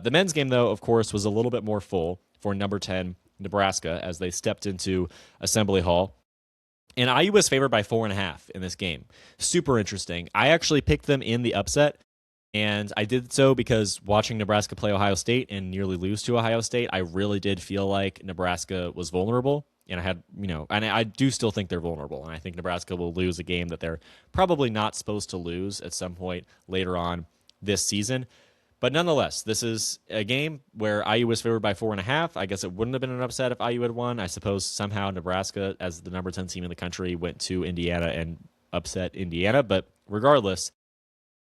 The men's game, though, of course, was a little bit more full for number 10 Nebraska as they stepped into Assembly Hall. And IU was favored by 4.5 in this game. Super interesting. I actually picked them in the upset, and I did so because watching Nebraska play Ohio State and nearly lose to Ohio State, I really did feel like Nebraska was vulnerable. And I had, and I do still think they're vulnerable. And I think Nebraska will lose a game that they're probably not supposed to lose at some point later on this season. But nonetheless, this is a game where IU was favored by 4.5. I guess it wouldn't have been an upset if IU had won. I suppose somehow Nebraska, as the number 10 team in the country, went to Indiana and upset Indiana. But regardless,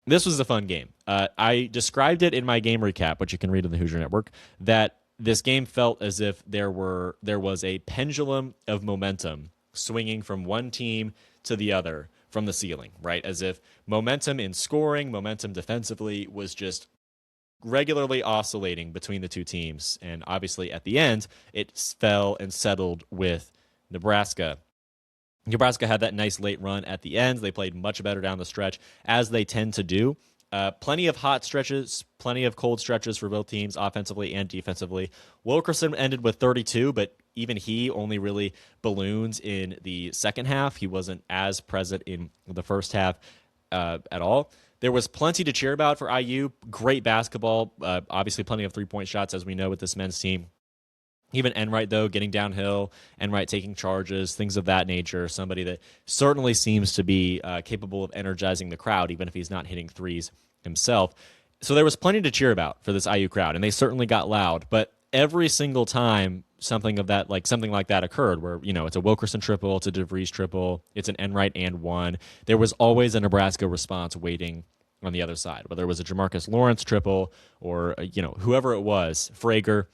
this was a fun game. I described it in my game recap, which you can read on the Hoosier Network, that this game felt as if there was a pendulum of momentum swinging from one team to the other from the ceiling, right? As if momentum in scoring, momentum defensively was just regularly oscillating between the two teams. And obviously at the end, it fell and settled with Nebraska. Nebraska had that nice late run at the end. They played much better down the stretch, as they tend to do. Plenty of hot stretches, plenty of cold stretches for both teams, offensively and defensively. Wilkerson ended with 32, but even he only really balloons in the second half. He wasn't as present in the first half at all. There was plenty to cheer about for IU. Great basketball. Obviously, plenty of three-point shots, as we know, with this men's team. Even Enright, though, getting downhill, Enright taking charges, things of that nature. Somebody that certainly seems to be capable of energizing the crowd, even if he's not hitting threes himself. So there was plenty to cheer about for this IU crowd, and they certainly got loud. But every single time something like that occurred, where it's a Wilkerson triple, it's a DeVries triple, it's an Enright and one, there was always a Nebraska response waiting on the other side. Whether it was a Jamarcus Lawrence triple or whoever it was, Frager.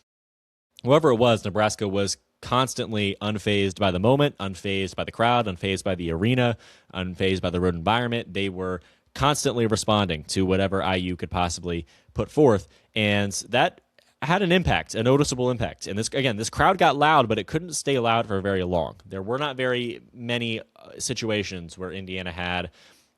Whoever it was, Nebraska was constantly unfazed by the moment, unfazed by the crowd, unfazed by the arena, unfazed by the road environment. They were constantly responding to whatever IU could possibly put forth, and that had an impact, a noticeable impact. And this crowd got loud, but it couldn't stay loud for very long. There were not very many situations where Indiana had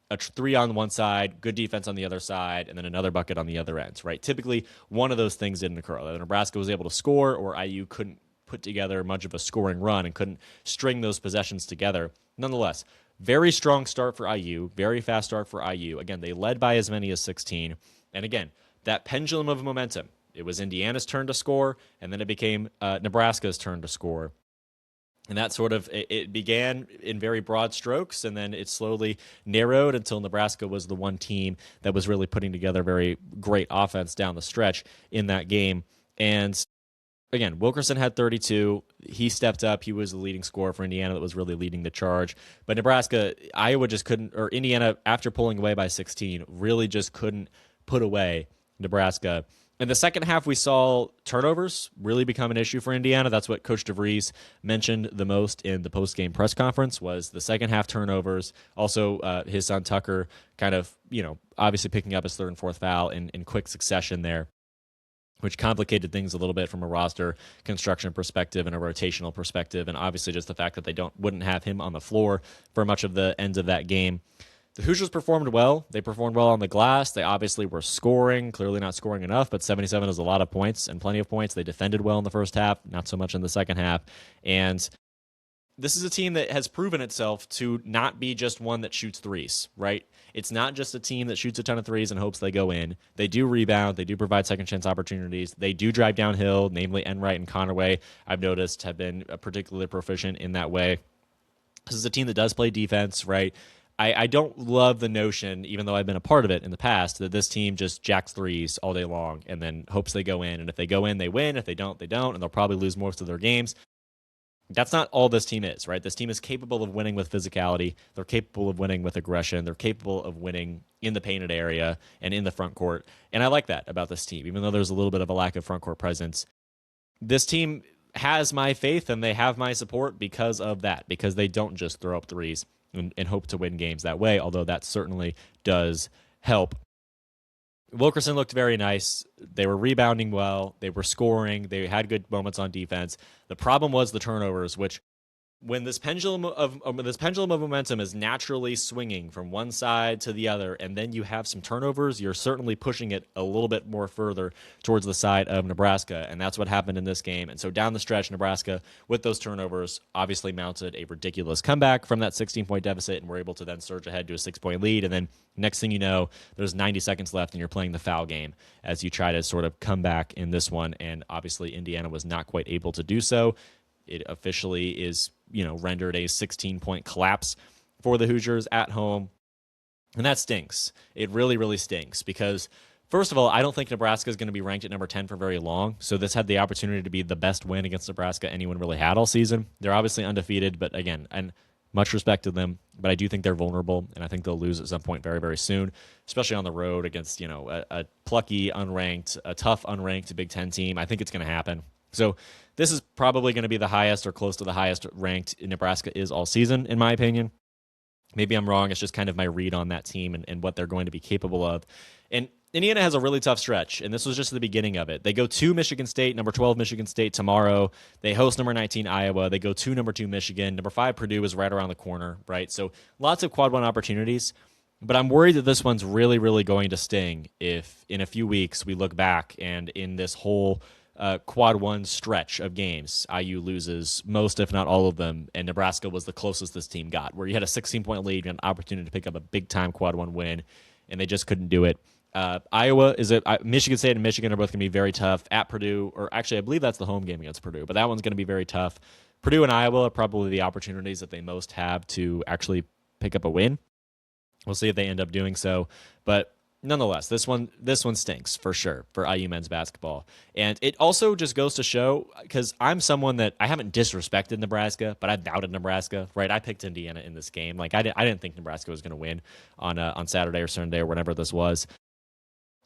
a three on one side, good defense on the other side, and then another bucket on the other end, right? Typically, one of those things didn't occur. Either Nebraska was able to score or IU couldn't put together much of a scoring run and couldn't string those possessions together. Nonetheless, very strong start for IU, very fast start for IU. Again, they led by as many as 16. And again, that pendulum of momentum. It was Indiana's turn to score, and then it became Nebraska's turn to score. And that it began in very broad strokes, and then it slowly narrowed until Nebraska was the one team that was really putting together very great offense down the stretch in that game. And again, Wilkerson had 32. He stepped up. He was the leading scorer for Indiana that was really leading the charge. But Iowa just couldn't, or Indiana, after pulling away by 16, really just couldn't put away Nebraska. In the second half, we saw turnovers really become an issue for Indiana. That's what Coach DeVries mentioned the most in the post-game press conference was the second half turnovers. Also, his son Tucker kind of, obviously picking up his third and fourth foul in quick succession there, which complicated things a little bit from a roster construction perspective and a rotational perspective, and obviously just the fact that they wouldn't have him on the floor for much of the end of that game. The Hoosiers performed well. They performed well on the glass. They obviously were scoring, clearly not scoring enough, but 77 is a lot of points and plenty of points. They defended well in the first half, not so much in the second half. And this is a team that has proven itself to not be just one that shoots threes, right? It's not just a team that shoots a ton of threes and hopes they go in. They do rebound. They do provide second chance opportunities. They do drive downhill, namely Enright and Conaway, I've noticed, have been particularly proficient in that way. This is a team that does play defense, right? I don't love the notion, even though I've been a part of it in the past, that this team just jacks threes all day long and then hopes they go in. And if they go in, they win. If they don't, they don't. And they'll probably lose most of their games. That's not all this team is, right? This team is capable of winning with physicality. They're capable of winning with aggression. They're capable of winning in the painted area and in the front court. And I like that about this team, even though there's a little bit of a lack of front court presence. This team has my faith and they have my support because of that, because they don't just throw up threes and hope to win games that way, although that certainly does help. Wilkerson looked very nice. They were rebounding well. They were scoring. They had good moments on defense. The problem was the turnovers, which when this pendulum of momentum is naturally swinging from one side to the other, and then you have some turnovers, you're certainly pushing it a little bit more further towards the side of Nebraska, and that's what happened in this game. And so down the stretch, Nebraska, with those turnovers, obviously mounted a ridiculous comeback from that 16-point deficit, and were able to then surge ahead to a 6-point lead. And then next thing you know, there's 90 seconds left, and you're playing the foul game as you try to sort of come back in this one. And obviously, Indiana was not quite able to do so. It officially is, rendered a 16-point collapse for the Hoosiers at home. And that stinks. It really, really stinks because, first of all, I don't think Nebraska is going to be ranked at number 10 for very long. So this had the opportunity to be the best win against Nebraska anyone really had all season. They're obviously undefeated, but again, and much respect to them, but I do think they're vulnerable, and I think they'll lose at some point very, very soon, especially on the road against, a plucky, unranked, a tough, unranked Big Ten team. I think it's going to happen. So this is probably going to be the highest or close to the highest ranked Nebraska is all season, in my opinion. Maybe I'm wrong. It's just kind of my read on that team and what they're going to be capable of. And Indiana has a really tough stretch, and this was just the beginning of it. They go to Michigan State, number 12 Michigan State tomorrow. They host number 19 Iowa. They go to number 2 Michigan. Number 5 Purdue is right around the corner, right? So lots of quad one opportunities. But I'm worried that this one's really, really going to sting if in a few weeks we look back and in this whole quad one stretch of games, IU loses most, if not all of them, and Nebraska was the closest this team got, where you had a 16-point lead, you had an opportunity to pick up a big-time quad one win, and they just couldn't do it. Michigan State and Michigan are both going to be very tough at Purdue, or actually I believe that's the home game against Purdue, but that one's going to be very tough. Purdue and Iowa are probably the opportunities that they most have to actually pick up a win. We'll see if they end up doing so, but nonetheless, this one stinks for sure for IU men's basketball. And it also just goes to show, because I'm someone that I haven't disrespected Nebraska, but I doubted Nebraska, right? I picked Indiana in this game. Like I didn't think Nebraska was going to win on Saturday or Sunday or whenever this was.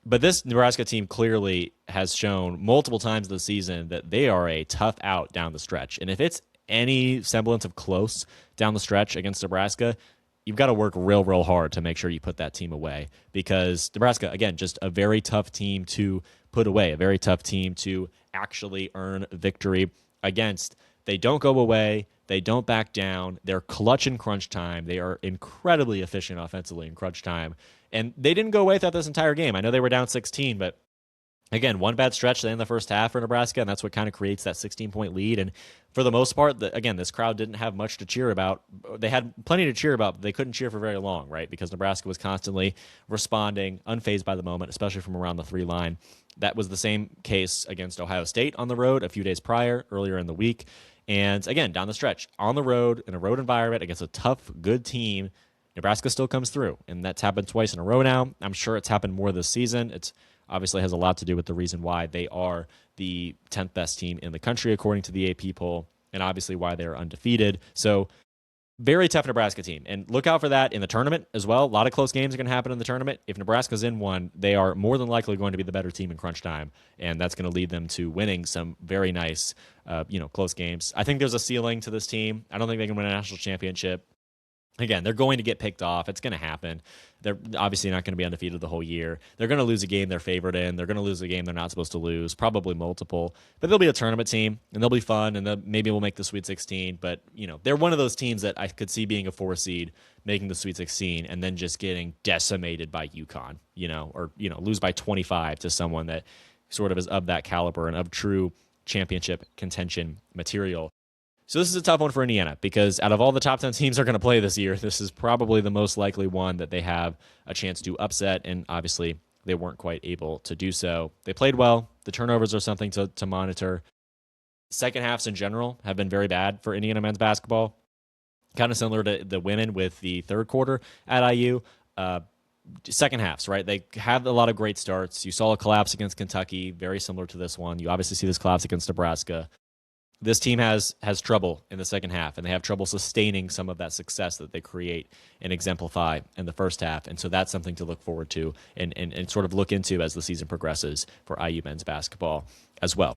But this Nebraska team clearly has shown multiple times this season that they are a tough out down the stretch. And if it's any semblance of close down the stretch against Nebraska, you've got to work real, real hard to make sure you put that team away, because Nebraska, again, just a very tough team to put away, a very tough team to actually earn victory against. They don't go away. They don't back down. They're clutch in crunch time. They are incredibly efficient offensively in crunch time. And they didn't go away throughout this entire game. I know they were down 16, but again, one bad stretch in the first half for Nebraska, and that's what kind of creates that 16-point lead. And for the most part, again, this crowd didn't have much to cheer about. They had plenty to cheer about, but they couldn't cheer for very long, right? Because Nebraska was constantly responding, unfazed by the moment, especially from around the 3 line. That was the same case against Ohio State on the road a few days prior, earlier in the week. And again, down the stretch, on the road, in a road environment against a tough, good team, Nebraska still comes through. And that's happened twice in a row now. I'm sure it's happened more this season. It's obviously has a lot to do with the reason why they are the 10th best team in the country, according to the AP poll, and obviously why they're undefeated. So very tough Nebraska team. And look out for that in the tournament as well. A lot of close games are going to happen in the tournament. If Nebraska's in one, they are more than likely going to be the better team in crunch time, and that's going to lead them to winning some very nice, close games. I think there's a ceiling to this team. I don't think they can win a national championship. Again, they're going to get picked off. It's going to happen. They're obviously not going to be undefeated the whole year. They're going to lose a game they're favored in. They're going to lose a game they're not supposed to lose, probably multiple. But they'll be a tournament team, and they'll be fun, and maybe we'll make the Sweet 16. But, they're one of those teams that I could see being a 4 seed, making the Sweet 16, and then just getting decimated by UConn, or lose by 25 to someone that sort of is of that caliber and of true championship contention material. So this is a tough one for Indiana, because out of all the top 10 teams they're going to play this year, this is probably the most likely one that they have a chance to upset, and obviously they weren't quite able to do so. They played well. The turnovers are something to monitor. Second halves in general have been very bad for Indiana men's basketball, kind of similar to the women with the third quarter at IU. Second halves, right? They have a lot of great starts. You saw a collapse against Kentucky, very similar to this one. You obviously see this collapse against Nebraska. This team has trouble in the second half, and they have trouble sustaining some of that success that they create and exemplify in the first half. And so that's something to look forward to and sort of look into as the season progresses for IU men's basketball as well.